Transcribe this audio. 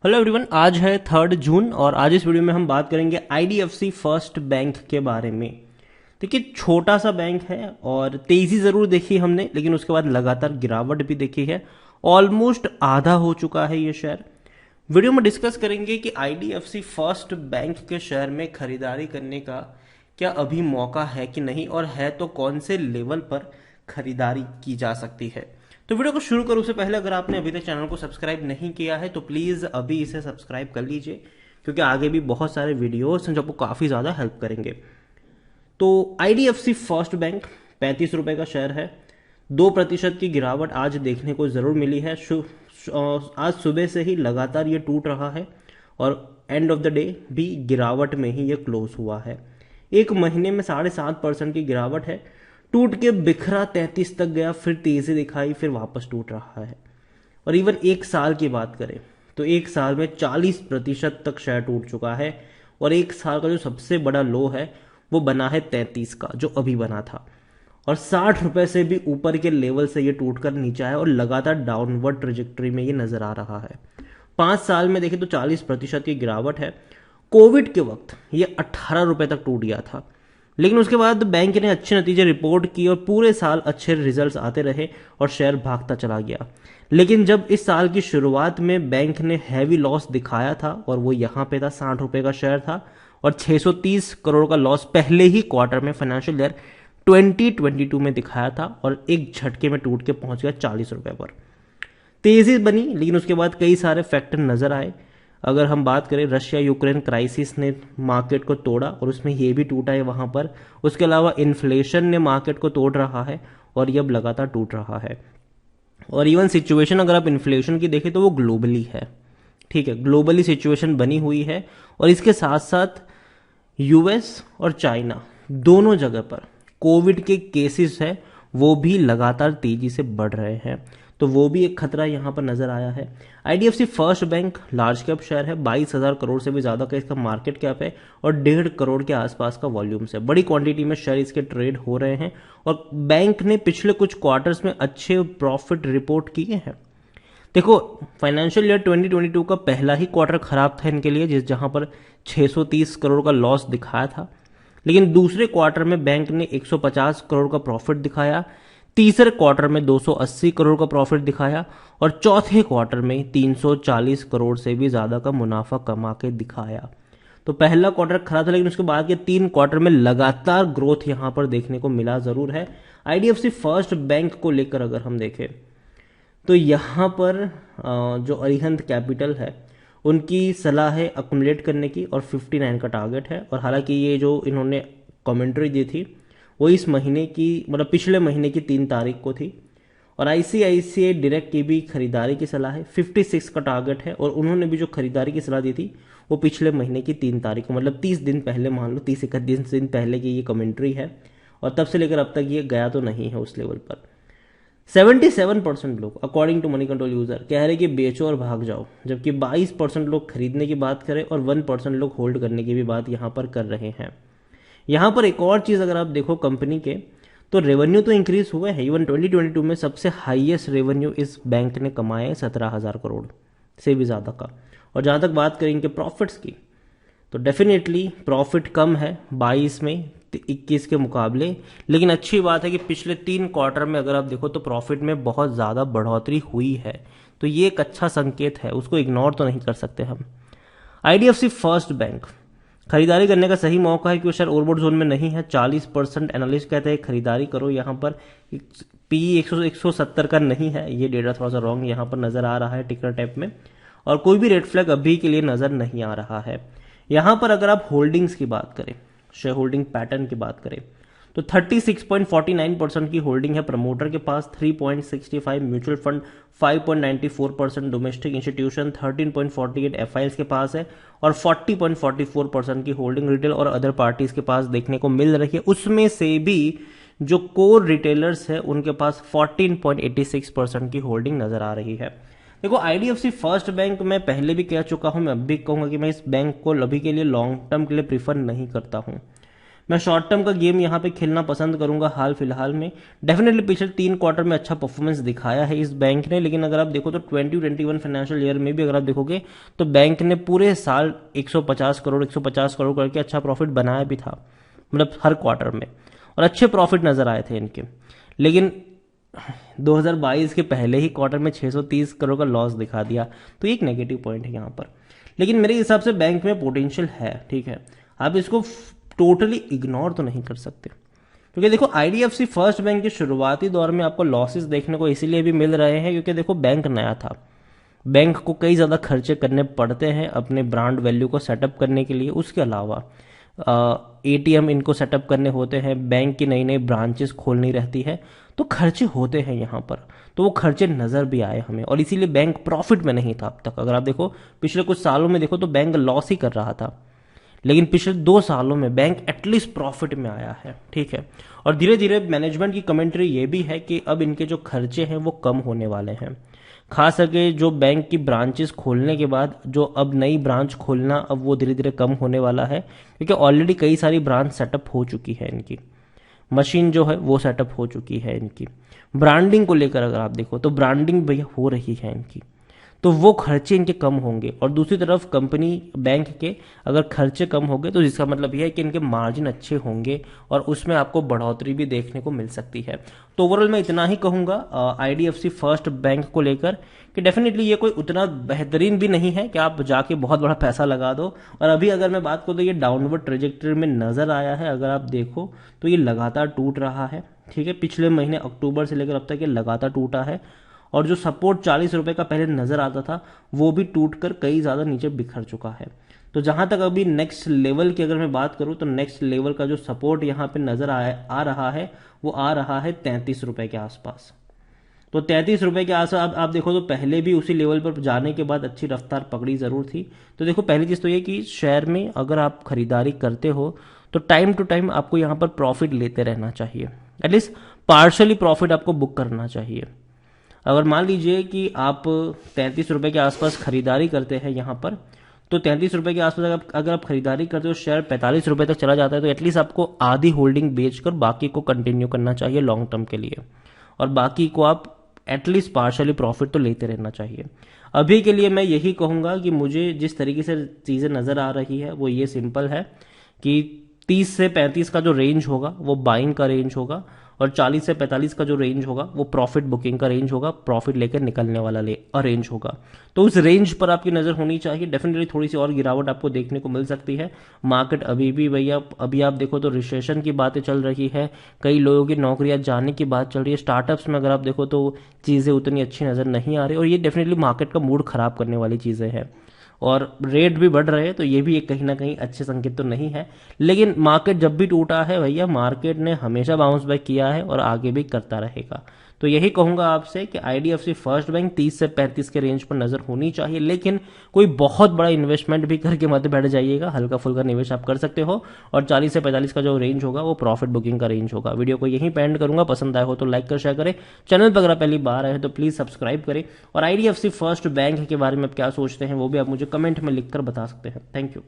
Hello everyone, आज है 3 जून और आज इस वीडियो में हम बात करेंगे आईडीएफसी फर्स्ट बैंक के बारे में। देखिए, छोटा सा बैंक है और तेजी जरूर देखी हमने, लेकिन उसके बाद लगातार गिरावट भी देखी है। ऑलमोस्ट आधा हो चुका है ये शेयर। वीडियो में डिस्कस करेंगे कि आईडीएफसी फर्स्ट बैंक के शेयर में खरीदारी करने का क्या अभी मौका है कि नहीं, और है तो कौन से लेवल पर खरीदारी की जा सकती है। तो वीडियो को शुरू करूं उससे पहले अगर आपने अभी तक चैनल को सब्सक्राइब नहीं किया है तो प्लीज अभी इसे सब्सक्राइब कर लीजिए, क्योंकि आगे भी बहुत सारे वीडियोस हैं जो आपको काफी ज्यादा हेल्प करेंगे। तो आईडीएफसी फर्स्ट बैंक 35 रुपए का शेयर है। 2% की गिरावट आज देखने को जरूर मिली है। आज सुबह से ही लगातार ये टूट रहा है और एंड ऑफ द डे भी गिरावट में ही ये क्लोज हुआ है। एक महीने में 7.5% की गिरावट है। टूट के बिखरा 33 तक गया, फिर तेजी दिखाई, फिर वापस टूट रहा है। और इवन एक साल की बात करें तो एक साल में 40% तक शेयर टूट चुका है। और एक साल का जो सबसे बड़ा लो है वो बना है 33 का, जो अभी बना था। और 60 रुपए से भी ऊपर के लेवल से ये टूटकर नीचे आया और लगातार डाउनवर्ड ट्रेजेक्टरी में ये नजर आ रहा है। 5 साल में देखें तो 40% की गिरावट है। कोविड के वक्त ये 18 रुपए तक टूट गया था, लेकिन उसके बाद बैंक ने अच्छे नतीजे रिपोर्ट किए और पूरे साल अच्छे रिजल्ट्स आते रहे और शेयर भागता चला गया। लेकिन जब इस साल की शुरुआत में बैंक ने हैवी लॉस दिखाया था और वो यहां पे था, 60 रुपए का शेयर था और 630 करोड़ का लॉस पहले ही क्वार्टर में फाइनेंशियल ईयर 2022 में दिखाया था और एक झटके में टूट के पहुंच गया 40 रुपए पर। तेजी बनी, लेकिन उसके बाद कई सारे फैक्टर नजर आए। अगर हम बात करें, रशिया यूक्रेन क्राइसिस ने मार्केट को तोड़ा और उसमें ये भी टूटा है वहां पर। उसके अलावा इन्फ्लेशन ने मार्केट को तोड़ रहा है और ये अब लगातार टूट रहा है। और इवन सिचुएशन अगर आप इन्फ्लेशन की देखें तो वो ग्लोबली है। ठीक है, ग्लोबली सिचुएशन बनी हुई है और इसके साथ साथ यूएस और चाइना दोनों जगह पर कोविड के केसेस है वो भी लगातार तेजी से बढ़ रहे हैं, तो वो भी एक खतरा यहां पर नजर आया है। IDFC first bank large cap share है, 22,000 करोड़ से भी ज्यादा का इसका मार्केट कैप है और 1.5 करोड़ के आसपास का वॉल्यूम है। बड़ी क्वांटिटी में शेयर इसके ट्रेड हो रहे हैं और बैंक ने पिछले कुछ क्वार्टर्स में अच्छे प्रॉफिट रिपोर्ट किए हैं। देखो, फाइनेंशियल ईयर 2022 का पहला ही क्वार्टर खराब था इनके लिए, जहां पर 630 करोड़ का लॉस दिखाया था। लेकिन दूसरे क्वार्टर में बैंक ने 150 करोड़ का प्रॉफिट दिखाया, तीसरे क्वार्टर में 280 करोड़ का प्रॉफिट दिखाया और चौथे क्वार्टर में 340 करोड़ से भी ज्यादा का मुनाफा कमा के दिखाया। तो पहला क्वार्टर खराब था, लेकिन उसके बाद के 3 क्वार्टर में लगातार ग्रोथ यहां पर देखने को मिला जरूर है। आईडीएफसी फर्स्ट बैंक को लेकर अगर हम देखें तो यहां पर जो अरिहंत कैपिटल है उनकी सलाह है अकुमुलेट करने की और 59 का टारगेट है। और हालांकि ये जो इन्होंने कमेंट्री दी थी वो इस महीने की, मतलब पिछले महीने की 3 तारीख को थी। और आईसीआईसीआई डायरेक्ट की भी खरीदारी की सलाह है, 56 का टारगेट है। और उन्होंने भी जो खरीदारी की सलाह दी थी वो पिछले महीने की 3 तारीख को, मतलब 30 दिन पहले, मान लो 30-31 दिन पहले की ये कमेंट्री है। और तब से लेकर अब तक ये गया तो नहीं है उस लेवल पर। 77% लोग according to Moneycontrol user कह रहे कि बेचो और भाग जाओ, जबकि 22% लोग खरीदने की बात करें और 1% लोग होल्ड करने की भी बात यहां पर कर रहे हैं। यहां पर एक और चीज अगर आप देखो कंपनी के, तो रेवेन्यू तो इंक्रीज हुए हैं। इवन 2022 में सबसे हाईएस्ट रेवेन्यू इस बैंक ने कमाए 17,000 करोड़ से भी ज्यादा का। और जहां तक बात करें इनके प्रॉफिट्स की, तो डेफिनेटली प्रॉफिट कम है 22 में 21 के मुकाबले। लेकिन अच्छी बात है कि पिछले 3 क्वार्टर में अगर आप देखो तो प्रॉफिट में बहुत ज्यादा बढ़ोतरी हुई है, तो ये एक अच्छा संकेत है, उसको इग्नोर तो नहीं कर सकते हम। आईडीएफसी फर्स्ट बैंक खरीदारी करने का सही मौका है, क्योंकि शेयर ओवरबॉट जोन में नहीं है। 40% एनालिस्ट कहते हैं खरीदारी करो। यहाँ पर पी 170 का नहीं है, ये डेटा थोड़ा सा रॉन्ग यहाँ पर नजर आ रहा है टिकर टैप में। और कोई भी रेड फ्लैग अभी के लिए नजर नहीं आ रहा है। यहाँ पर अगर आप होल्डिंग्स की बात करें, शेयर होल्डिंग पैटर्न की बात करें, तो 36.49% की होल्डिंग है प्रमोटर के पास, 3.65 mutual fund, 5.94% domestic institution, 13.48 FIS के पास है और 40.44% की होल्डिंग रिटेल और अदर पार्टीज के पास देखने को मिल रही है। उसमें से भी जो कोर रिटेलर्स है उनके पास 14.86% की होल्डिंग नजर आ रही है। देखो, आईडीएफसी फर्स्ट बैंक मैं पहले भी कह चुका हूं, मैं अब भी कहूंगा कि मैं इस बैंक को अभी के लिए लॉन्ग टर्म के लिए प्रीफर नहीं करता हूं। मैं शॉर्ट टर्म का गेम यहाँ पे खेलना पसंद करूंगा हाल फिलहाल में। डेफिनेटली पिछले 3 क्वार्टर में अच्छा परफॉर्मेंस दिखाया है इस बैंक ने, लेकिन अगर आप देखो तो 2021 फाइनेंशियल ईयर में भी अगर आप देखोगे तो बैंक ने पूरे साल 150 करोड़ करके अच्छा प्रॉफिट बनाया भी था, मतलब हर क्वार्टर में, और अच्छे प्रॉफिट नजर आए थे इनके। लेकिन 2022 के पहले ही क्वार्टर में 630 करोड़ का लॉस दिखा दिया, तो एक नेगेटिव पॉइंट है यहाँ पर। लेकिन मेरे हिसाब से बैंक में पोटेंशियल है, ठीक है, आप इसको टोटली इग्नोर तो नहीं कर सकते, क्योंकि देखो आईडीएफसी फर्स्ट बैंक के शुरुआती दौर में आपको लॉसेस देखने को इसीलिए भी मिल रहे हैं क्योंकि देखो बैंक नया था, बैंक को कई ज़्यादा खर्चे करने पड़ते हैं अपने ब्रांड वैल्यू को सेटअप करने के लिए। उसके अलावा एटीएम इनको सेटअप करने होते हैं, बैंक की नई नई ब्रांचेस खोलनी रहती है, तो खर्चे होते हैं यहाँ पर। तो वो खर्चे नज़र भी आए हमें, और इसीलिए बैंक प्रॉफिट में नहीं था अब तक। अगर आप देखो पिछले कुछ सालों में देखो तो बैंक लॉस ही कर रहा था, लेकिन पिछले 2 सालों में बैंक एटलीस्ट प्रॉफिट में आया है, ठीक है। और धीरे धीरे मैनेजमेंट की कमेंट्री ये भी है कि अब इनके जो खर्चे हैं वो कम होने वाले हैं, खास करके जो बैंक की ब्रांचेस खोलने के बाद जो अब नई ब्रांच खोलना अब वो धीरे धीरे कम होने वाला है, क्योंकि ऑलरेडी कई सारी ब्रांच सेटअप हो चुकी है इनकी, मशीन जो है वो सेटअप हो चुकी है इनकी। ब्रांडिंग को लेकर अगर आप देखो तो ब्रांडिंग भैया हो रही है इनकी, तो वो खर्चे इनके कम होंगे। और दूसरी तरफ कंपनी बैंक के अगर खर्चे कम होंगे तो जिसका मतलब यह है कि इनके मार्जिन अच्छे होंगे और उसमें आपको बढ़ोतरी भी देखने को मिल सकती है। तो ओवरऑल मैं इतना ही कहूंगा आईडीएफसी फर्स्ट बैंक को लेकर कि डेफिनेटली ये कोई उतना बेहतरीन भी नहीं है कि आप जाके बहुत बड़ा पैसा लगा दो। और अभी अगर मैं बात करूँ तो ये डाउनवर्ड ट्रेजेक्टरी में नजर आया है, अगर आप देखो तो ये लगातार टूट रहा है, ठीक है। पिछले महीने अक्टूबर से लेकर अब तक ये लगातार टूटा है, और जो सपोर्ट 40 रुपए का पहले नजर आता था वो भी टूटकर कई ज्यादा नीचे बिखर चुका है। तो जहां तक अभी नेक्स्ट लेवल की अगर मैं बात करूं तो नेक्स्ट लेवल का जो सपोर्ट यहां पे नजर आ रहा है वो आ रहा है 33 रुपए के आसपास। तो 33 रुपए के आसपास आप देखो तो पहले भी उसी लेवल पर जाने के बाद अच्छी रफ्तार पकड़ी जरूर थी। तो देखो पहली चीज तो ये कि शेयर में अगर आप खरीदारी करते हो तो टाइम टू टाइम आपको यहां पर प्रॉफिट लेते रहना चाहिए, एटलीस्ट पार्शली प्रॉफिट आपको बुक करना चाहिए। अगर मान लीजिए कि आप 33 रुपए के आसपास खरीदारी करते हैं यहाँ पर, तो 33 रुपए के आसपास अगर आप खरीदारी करते हो, शेयर 45 रुपए तक चला जाता है, तो एटलीस्ट आपको आधी होल्डिंग बेचकर बाकी को कंटिन्यू करना चाहिए लॉन्ग टर्म के लिए, और बाकी को आप एटलीस्ट पार्शली प्रॉफिट तो लेते रहना चाहिए। अभी के लिए मैं यही कहूंगा कि मुझे जिस तरीके से चीज़ें नज़र आ रही है वो ये सिंपल है कि 30 से 35 का जो रेंज होगा वो बाइंग का रेंज होगा, और 40 से 45 का जो रेंज होगा वो प्रॉफिट बुकिंग का रेंज होगा, प्रॉफिट लेकर निकलने वाला रेंज होगा। तो उस रेंज पर आपकी नज़र होनी चाहिए। डेफिनेटली थोड़ी सी और गिरावट आपको देखने को मिल सकती है। मार्केट अभी भी भैया, अभी आप देखो तो रिसेशन की बातें चल रही है, कई लोगों की नौकरियां जाने की बात चल रही है, स्टार्टअप्स में अगर आप देखो तो चीज़ें उतनी अच्छी नज़र नहीं आ रही, और ये डेफिनेटली मार्केट का मूड खराब करने वाली चीज़ें हैं। और रेट भी बढ़ रहे हैं, तो ये भी एक कहीं ना कहीं अच्छे संकेत तो नहीं है। लेकिन मार्केट जब भी टूटा है भैया, मार्केट ने हमेशा बाउंस बैक किया है और आगे भी करता रहेगा। तो यही कहूंगा आपसे कि आईडीएफसी फर्स्ट बैंक 30 से 35 के रेंज पर नजर होनी चाहिए, लेकिन कोई बहुत बड़ा इन्वेस्टमेंट भी करके मत बैठ जाइएगा, हल्का फुल्का निवेश आप कर सकते हो। और 40 से 45 का जो रेंज होगा वो प्रॉफिट बुकिंग का रेंज होगा। वीडियो को यहीं पे एंड करूंगा, पसंद आया हो तो लाइक कर शेयर करें, चैनल पर अगर पहली बार आए तो प्लीज सब्सक्राइब करें, और आईडीएफसी फर्स्ट बैंक के बारे में आप क्या सोचते हैं वो भी आप मुझे कमेंट में लिखकर बता सकते हैं। Thank you.